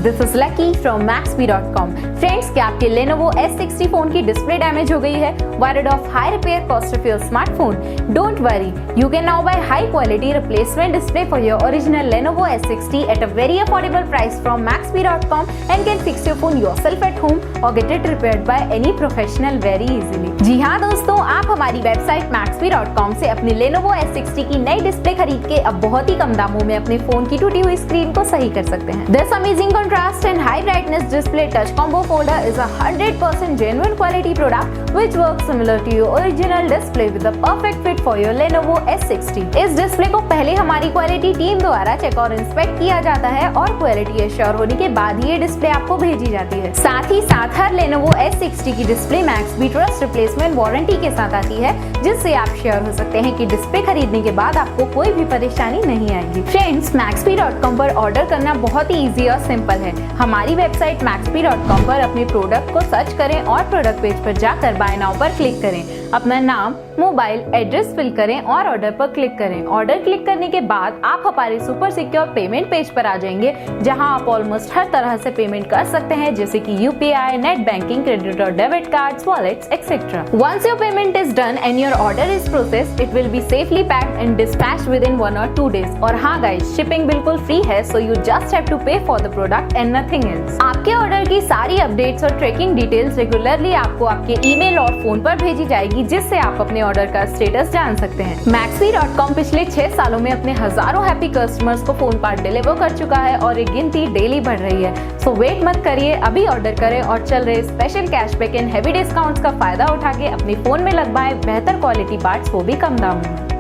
This is lucky from Maxbhi.com। Friends, क्या आपके Lenovo S60 phone की डिस्प्ले डैमेज हो गई है? Worried of high repair cost of your smartphone? Don't worry, you can now buy high quality replacement display for your original Lenovo S60 at a very affordable price from Maxbhi.com and can fix your phone yourself at home or get it repaired by any professional very easily। जी हाँ दोस्तों, आप हमारी website Maxbhi.com से अपनी Lenovo S60 की नई display खरीद के अब बहुत ही कम दामों में अपने फोन की टूटी हुई स्क्रीन को सही कर सकते हैं। This amazing contrast and high brightness display touch combo folder is a 100% genuine quality product which works similar to your original display with a perfect fit for your Lenovo S60। इस display को पहले हमारी quality team द्वारा check और inspect किया जाता है और क्वालिटी एश्योर होने के बाद ही ये डिस्प्ले आपको भेजी जाती है। साथ ही साथ हर Lenovo S60 की display Maxbhi trust replacement warranty के साथ आती है, जिससे आप श्योर हो सकते हैं कि डिस्प्ले खरीदने के बाद आपको कोई भी परेशानी नहीं आएगी। फ्रेंड्स, Maxbhi.com पर ऑर्डर करना बहुत ही इजी और सिंपल है। हमारी वेबसाइट Maxbhi.com पर अपने प्रोडक्ट को सर्च करें और प्रोडक्ट पेज पर जाकर बाय नाउ पर क्लिक करें। अपना नाम, मोबाइल, एड्रेस फिल करें और ऑर्डर पर क्लिक करें। ऑर्डर क्लिक करने के बाद आप हमारे सुपर सिक्योर पेमेंट पेज पर आ जाएंगे, जहां आप ऑलमोस्ट हर तरह से पेमेंट कर सकते हैं, जैसे कि यूपीआई, नेट बैंकिंग, क्रेडिट और debit cards, wallets etcetera. Once your payment is done and your order is processed, it will be safely packed and dispatched within 1 or 2 days। और हाँ गाइस, शिपिंग बिल्कुल free है, so you just have to pay for the product and nothing else. आपके order की सारी updates और tracking details regularly आपको आपके ईमेल और फोन पर भेजी जाएगी, जिससे आप अपने ऑर्डर का स्टेटस जान सकते हैं। Maxbhi.com पिछले 6 सालों में अपने हजारों हैप्पी कस्टमर्स को फोन पार्ट डिलीवर कर चुका है और ये गिनती डेली बढ़ रही है। सो वेट मत करिए, अभी ऑर्डर करें और चल रहे special cashback and heavy discounts का फायदा उठा के अपने फोन में लगवाएं बेहतर क्वालिटी पार्ट्स, वो भी कम दाम में।